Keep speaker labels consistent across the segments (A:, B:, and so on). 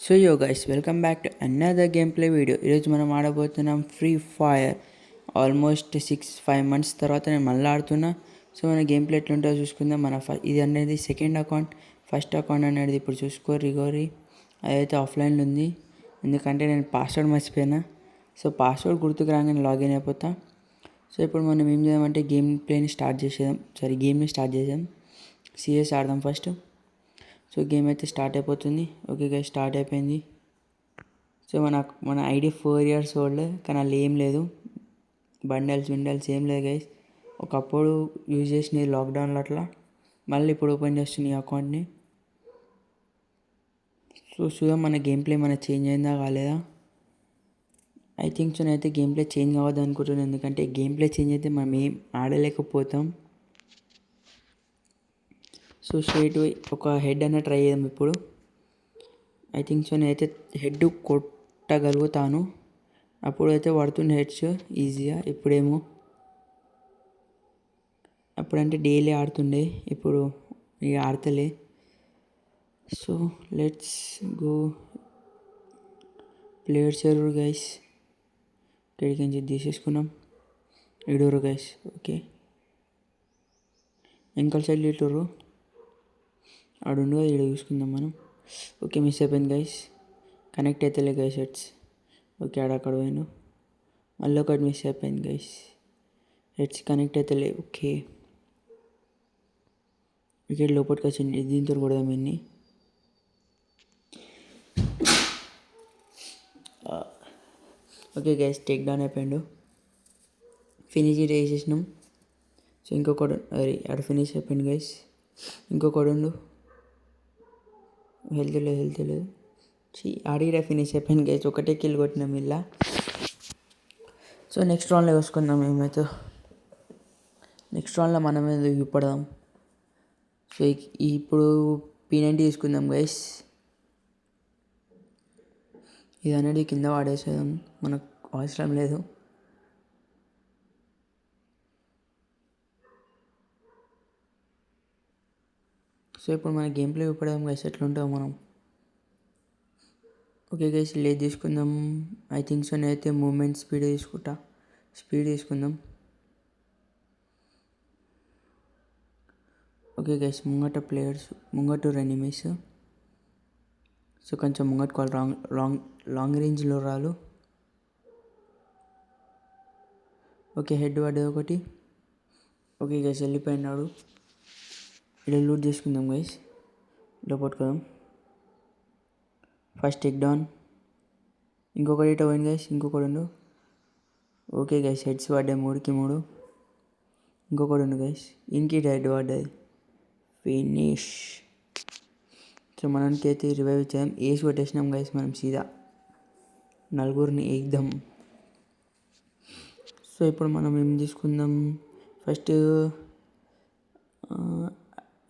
A: So యో guys welcome back to another game play video. ఈరోజు మనం ఆడబోతున్నాం ఫ్రీ ఫైర్. ఆల్మోస్ట్ 5 months తర్వాత నేను మళ్ళీ ఆడుతున్నా. సో మన గేమ్ ప్లే ఎట్లుంటుందో చూసుకుందాం. ఇది అనేది సెకండ్ అకౌంట్. ఫస్ట్ అకౌంట్ అనేది ఇప్పుడు రిగోరి అదైతే ఆఫ్లైన్లో ఉంది, ఎందుకంటే నేను పాస్వర్డ్ మర్చిపోయినా. సో పాస్వర్డ్ గుర్తుకు రాగానే లాగిన్ అయిపోతా. సో ఇప్పుడు మనం ఏం చేద్దామంటే గేమ్ని స్టార్ట్ చేసాం. సిఎస్ ఆడదాం ఫస్ట్. సో గేమ్ అయితే స్టార్ట్ అయిపోతుంది. ఓకే గైస్, స్టార్ట్ అయిపోయింది. సో మన ఐడి 4 years ఓల్డ్, కానీ అలా ఏం లేదు, బండల్స్ ఏం లేదు గైస్. ఒకప్పుడు యూజ్ చేసినది లాక్డౌన్లో అట్లా, మళ్ళీ ఇప్పుడు ఓపెన్ చేస్తున్న ఈ అకౌంట్ని. సో చూద్దాం మన గేమ్ ప్లే చేంజ్ అయిందా కాలేదా. ఐ థింక్ సో నేనైతే గేమ్ ప్లే చేంజ్ కావద్దు అనుకుంటున్నాను, ఎందుకంటే గేమ్ ప్లే చేంజ్ అయితే మనం ఏం ఆడలేకపోతాం. సో స్ట్రైట్ ఒక హెడ్ అన్న ట్రై చేద్దాం ఇప్పుడు. ఐ థింక్ సో నేనైతే హెడ్ కొట్టగలుగుతాను. అప్పుడైతే పడుతుండే హెడ్స్ ఈజీగా. అప్పుడంటే డైలీ ఆడుతుండే, ఇప్పుడు ఇక ఆడతలే. సో లెట్స్ గో ప్లేయర్స్ ఎవరు గైస్. ఇక్కడికి నుంచి తీసేసుకున్నాం. ఇడోరు గైస్. ఓకే, వెనకాల సైడ్ ఇటోరు ఆడుండగా ఇక్కడ చూసుకుందాం మనం. ఓకే, మిస్ అయిపోయింది guys, connect అవుతలే guys heads. Okay, ఆడక్కడ పోయాను, మళ్ళీ ఒకటి మిస్ అయిపోయింది గైస్, హెడ్స్ కనెక్ట్ అవుతలే. ఓకే, వికెట్ లోపలికి వచ్చింది, దీంతో కొడదాం ఇన్ని. ఓకే గైస్, టేక్ డౌన్ అయిపోయాడు. ఫినిష్ వేసేసినాం. సో ఇంకొకడు ఆడ ఫినిష్ అయిపోయింది గైస్. ఇంకొకడు హెల్త్ లేదు. ఆడిరా ఫినిష్ అయిపోయింది గైస్. ఒకటే కిల్ కొట్టినాం ఇలా. సో నెక్స్ట్ రౌండ్లో వేసుకుందాం ఏమైతే. నెక్స్ట్ రౌండ్లో మనం ఏదో చూపడదాం. సో ఇప్పుడు P90 తీసుకుందాం గైస్. ఇది అనేది కింద వాడేసేదాం, మనకు అవసరం లేదు. సో ఇప్పుడు మన గేమ్ ప్లే చూపడదాం గైస్, ఎట్లుంటాం మనం. ఓకే గైస్, లేదు తీసుకుందాం. ఐ థింక్ సో నేనైతే మూమెంట్ స్పీడ్ తీసుకుందాం. ఓకే గైస్, ముంగట ఎనిమీస్. సో కొంచెం ముంగట్టుకోవాలి, లాంగ్ రేంజ్లో రాలు. ఓకే, హెడ్ పడ్డది ఒకటి. ఓకే గైస్, వెళ్ళిపోయినాడు. ఇలా లూట్ చేసుకుందాం గైస్, లోపట్టుకోదాం. First take down. ఇంకొకటి ఇట పోయింది గైస్, ఇంకొకడు. ఓకే గైస్, హెడ్స్ పడ్డాయి 3కి 3. ఇంకొకడు గైస్, ఇంకి హెడ్ పడ్డది, ఫినిష్. సో మనకి అయితే రివైవ్ ఇచ్చాం, ఏసి కొట్టేసినాం గైస్ మనం సీదా, నలుగురిని ఏకదం. సో ఇప్పుడు మనం ఏం తీసుకుందాం ఫస్ట్.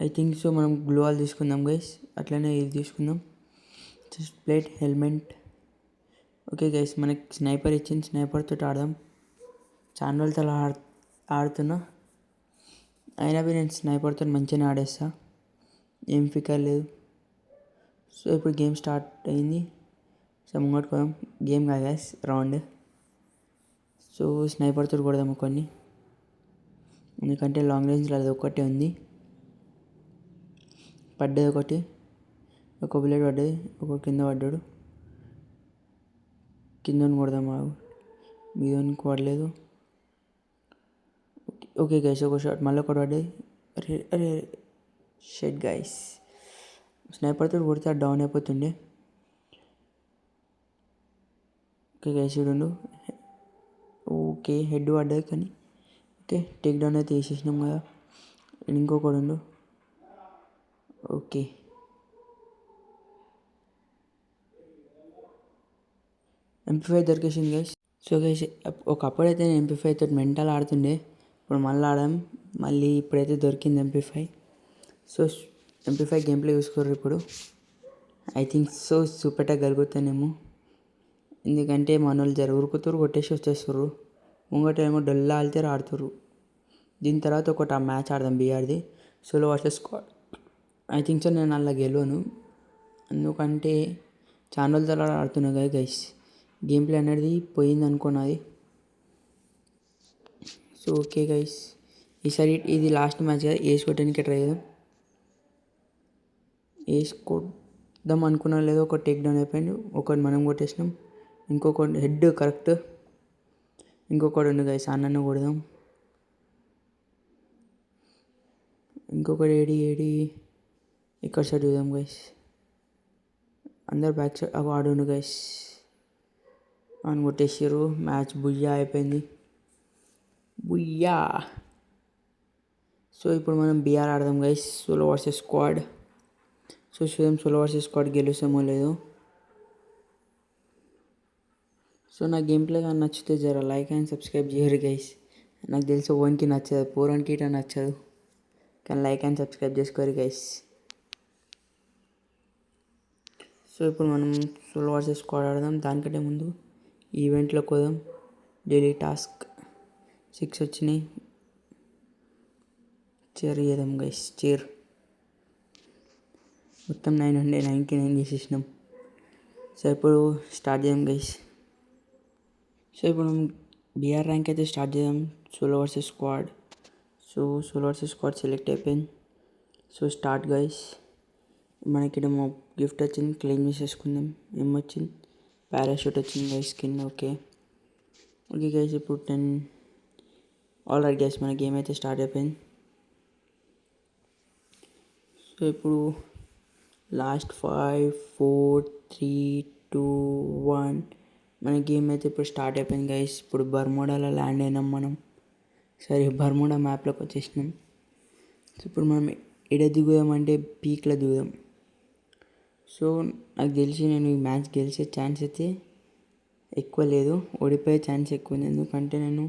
A: ఐ థింక్ సో మనం గ్లోవాల్ తీసుకుందాం గైస్, అట్లనే ఇది తీసుకుందాం, chest plate, helmet. Okay guys, మనకి స్నైపర్ ఇచ్చింది, స్నైపర్తో ఆడదాం. చాలా రోజులతో ఆడుతున్నా, అయినా నేను స్నైపర్తో మంచిగానే ఆడేస్తా, ఏం ఫికర్ లేదు. సో ఇప్పుడు గేమ్ స్టార్ట్ అయింది. సో ముంగట్టుకోదాం, గేమ్ కాదు గైస్, రౌండ్. సో స్నైపర్తో కొడదాము కొన్ని, ఎందుకంటే లాంగ్ రేంజ్లో అది ఒక్కటే ఉంది. పడ్డది ఒకటి, ఒక బుల్లెట్ పడ్డది, ఒక కింద పడ్డాడు. కింద కొడదాం, మీద పడలేదు. ఓకే గైస్, ఒక షాట్, మళ్ళీ ఒకటి పడ్డది. అరే షెట్ గైస్, స్నైపర్తో కొడితే డౌన్ అయిపోతుండే. ఓకే గైస్, చూడండు. ఓకే, హెడ్ పడ్డది కానీ ఓకే, టేక్ డౌన్ అయితే వేసేసినాం కదా. ఇంకొకడు. ఓకే, MP5 దొరికేసింది గైస్. సో గైస్, ఒకప్పుడైతే నేను MP5 తోటి మెంటల్ ఆడుతుండే, ఇప్పుడు మళ్ళీ ఇప్పుడైతే దొరికింది MP5. So MP5 game play చూసుకోరు ఇప్పుడు. ఐ థింక్ సో చూపెట్టగలుగుతానేమో, ఎందుకంటే మన వాళ్ళు ఉరుకుతురు, కొట్టేసి వచ్చేస్తారు. ముంగట ఏమో డొల్లా ఆడితే ఆడుతురు. దీని తర్వాత ఒకటి ఆ మ్యాచ్ ఆడదాం, బీఆర్ది solo versus squad. I think so నేను అలా గెలవను, ఎందుకంటే చాలా రోజుల తర్వాత ఆడుతున్నా కదా గైస్. గేమ్ ప్లే అనేది పోయింది అనుకున్నది. సో ఓకే గైస్, ఈసారి ఇది లాస్ట్ మ్యాచ్ కదా, ఏస్ కొట్టడానికి ట్రై చేద్దాం. ఏస్ కొద్దాం అనుకున్నా లేదో ఒక టేక్ డౌన్ అయిపోయింది. ఒకటి మనం కొట్టేసినాం, ఇంకొకటి హెడ్ కరెక్ట్, ఇంకొకటి ఉంది గైస్ అన్నను కొడదాం. ఇంకొకటి ఏడి ఇక్కడ సైడ్ చూద్దాం గైస్. అందరు బ్యాక్ సైడ్ ఆడుండు గైస్. అని కొట్టేసారు. మ్యాచ్ బుయ్యా అయిపోయింది, బుయ్యా. సో ఇప్పుడు మనం బీఆర్ ఆడదాం guys, solo versus squad. So చూద్దాం సోలో వర్సెస్ స్క్వాడ్ గెలుస్తామో లేదో. సో నా గేమ్ ప్లే కానీ నచ్చితే జర లైక్ అండ్ సబ్స్క్రైబ్ చేయరు గైస్. నాకు తెలిసి ఓన్కి నచ్చదు, పోరానికి ఇట్లా నచ్చదు, కానీ లైక్ అండ్ సబ్స్క్రైబ్ చేసుకోరు గైస్. సో ఇప్పుడు మనం సోలో వర్సెస్ స్క్వాడ్ ఆడదాం. దానికంటే ముందు ఈవెంట్లోకి పోదాం. డైలీ టాస్క్ 6 వచ్చినాయి. చీర్ చేద్దాం గైస్, చీర్. మొత్తం 999 చేసేసినాం. సో ఇప్పుడు స్టార్ట్ చేద్దాం గైస్. సో ఇప్పుడు మనం బీఆర్ ర్యాంక్ అయితే స్టార్ట్ చేద్దాం. Solo versus squad. So solo versus squad select అయిపోయింది. So start guys. మనకి ఇక్కడ మా గిఫ్ట్ వచ్చింది, క్లెయిమ్ చేసేసుకుందాం. ఏం వచ్చింది? పారాషూట్ వచ్చింది గైస్ కింద. ఓకే ఓకే గైస్, ఇప్పుడు 10 ఆల్ రైట్ గైస్, మన గేమ్ అయితే స్టార్ట్ అయిపోయింది. సో ఇప్పుడు లాస్ట్ 5 4 3 2 1 మన గేమ్ అయితే ఇప్పుడు స్టార్ట్ అయిపోయింది గైస్. ఇప్పుడు బర్మోడాలో ల్యాండ్ అయినాం మనం. సరే బర్మోడా మ్యాప్లోకి వచ్చేసినాం. సో ఇప్పుడు మనం ఎడ దిగుదామంటే పీక్లో దిగుదాం. సో నాకు తెలిసి నేను ఈ మ్యాచ్ గెలిచే ఛాన్స్ అయితే ఎక్కువ లేదు, ఓడిపోయే ఛాన్స్ ఎక్కువ ఉంది. ఎందుకంటే నేను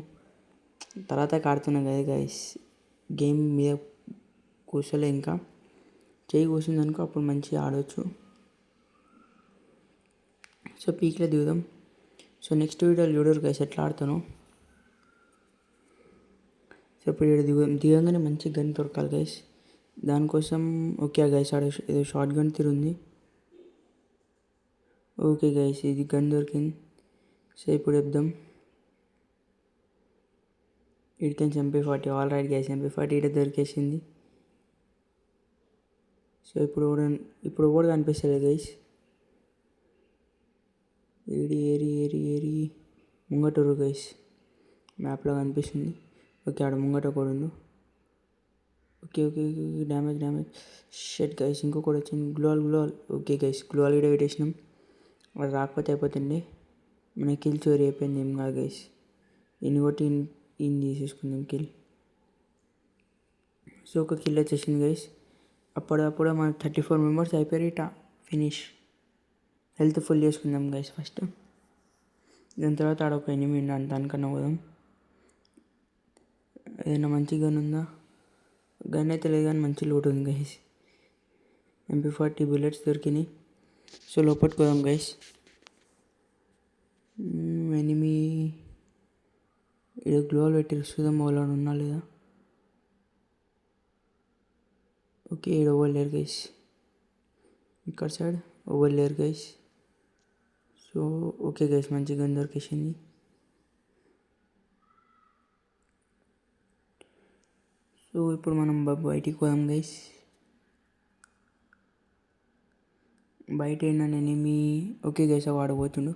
A: తర్వాత ఆడుతున్నా కదా గైస్, గేమ్ మీద కూర్చోలే, ఇంకా చేయి కూర్చుంది అనుకో అప్పుడు మంచిగా ఆడవచ్చు. సో పీక్లో దిగుదాం. సో నెక్స్ట్ వీడియోలో చూడరు గైస్ ఎట్లా ఆడుతాను. సో ఇప్పుడు ఇక్కడ దిగంగానే మంచి గన్ దొరకాలి గైస్. దానికోసం ఓకే గైస్, ఆడ ఏదో షార్ట్ గన్ తిరుంది. ఓకే గైస్, ఇది గన్ దొరికింది. సో ఇప్పుడు చెప్దాం. ఇడికెన్ MP40. All right guys, MP40 ఇక్కడ దొరికేసింది. సో ఇప్పుడు కూడా కనిపిస్తలేదు గైస్. ఏరి ముంగటూరు గైస్, మ్యాప్లో కనిపిస్తుంది. ఓకే ఆడ ముంగట కూడా ఉంది. Okay okay okay damage shit guys. ఇంకొకటి వచ్చింది, గ్లోవాల్. ఓకే గైస్, గ్లోవాల్ కూడా పెట్టేసినాం. వాడు రాకపోతే అయిపోతుండే. మన కిల్ చోరీ అయిపోయింది. ఏం కాదు గైస్, ఇన్ని కొట్టి ఇన్ తీసేసుకుందాం కిల్. సో ఒక కిల్ వచ్చేసింది గైస్. అప్పుడప్పుడు మన 34 మెంబర్స్ అయిపోయారు. ఇట ఫినిష్. హెల్త్ ఫుల్ చేసుకుందాం గైస్ ఫస్ట్. దాని తర్వాత ఆడ ఒక ఎనిమిది ఉన్నాడు, దానికన్నా పోదాం. ఏదైనా మంచి గన్ ఉందా? గన్ అయితే లేదు కానీ మంచి లోట్ ఉంది గైస్. MP40 బుల్లెట్స్ దొరికినాయి. సో లోపలికి పోదాం గైస్. ఎనిమి ఇక్కడ గ్లోవల్ పెట్టి చూద్దాం వాళ్ళు ఉన్నా లేదా. ఓకే ఇక్కడ ఓవర్ లేరు గైస్, ఇక్కడ సైడ్ ఓవర్ లేరు గైస్. సో ఓకే గైస్, మంచి గన్ దొరికేసింది. సో ఇప్పుడు మనం బయటికి పోదాం గైస్. బయట ఏంటంటే ఎనిమి. ఓకే గైస్, వాడు పోతుండు.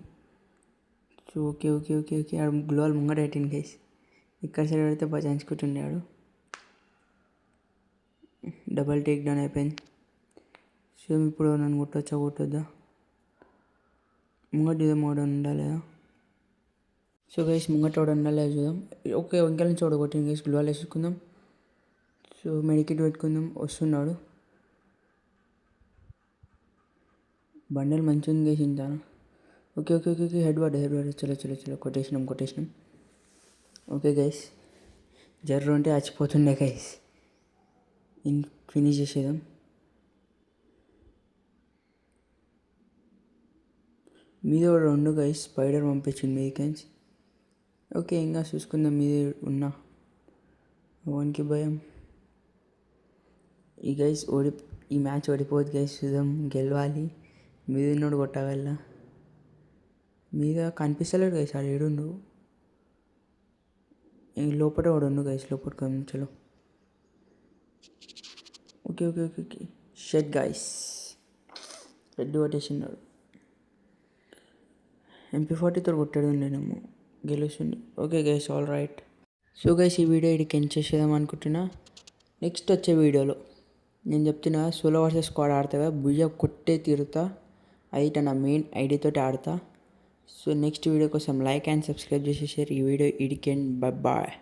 A: So okay okay okay okay ఆడు గ్లోవల్ ముంగట పెట్టింది గైస్. ఇక్కడ సైడ్ పెడితే బాగా చంచుకుంటుండే ఆడు. డబల్ టేక్ డౌన్ అయిపోయింది. సో ఇప్పుడు నన్ను కొట్టొద్దా? ముంగట చూద్దాం వాడు ఉండాలి. సో గైస్ ముంగట వాడు ఉండాలి చూద్దాం. ఓకే వెంకల నుంచి వాడు కొట్టింది గైస్. గ్లోవల్ వేసుకుందాం. సో మెడికిట్ పెట్టుకుందాం. వస్తున్నాడు. బండల్ మంచిగా ఉంది గైస్ ఇంత. Okay okay okay okay head వాడు చలో కొట్టేసినాం. ఓకే గైస్, జర్రు ఉంటే చచ్చిపోతుండే గైస్. ఫినిష్ చేసేద్దాం. మీద రెండు గైస్ స్పైడర్ పంపించింది మీదికెంచి. ఓకే ఇంకా చూసుకుందాం. మీద ఉన్నా ఓన్కి భయం. ఈ మ్యాచ్ ఓడిపోదు గైస్, చూద్దాం. గెలవాలి. మీద ఉన్నోడు కొట్టగల మీద కనిపిస్తలేడు గైస్, ఆడు ఏడుండు. లోపల వాడు ఉండు గైస్, లోపల చలో. Okay okay okay okay shit guys, red కొట్టేసినాడు. MP40తో కొట్టాడు నేనేమో గెలుస్తుంది. Okay guys, all right. So guys, ఈ వీడియో ఇక్కడికి ఎండ్ చేసేద్దాం అనుకుంటున్నా. నెక్స్ట్ వచ్చే వీడియోలో నేను చెప్తున్నా సోలో వర్సెస్ స్క్వాడ్ ఆడతా కదా, భుజ కొట్టే తీరుతా. అయితే నా మెయిన్ ఐడితో ఆడతా. సో నెక్స్ట్ వీడియో కోసం లైక్ అండ్ సబ్స్క్రైబ్ చేసేసారు. ఈ వీడియో ఇడికెండ్. Bye bye.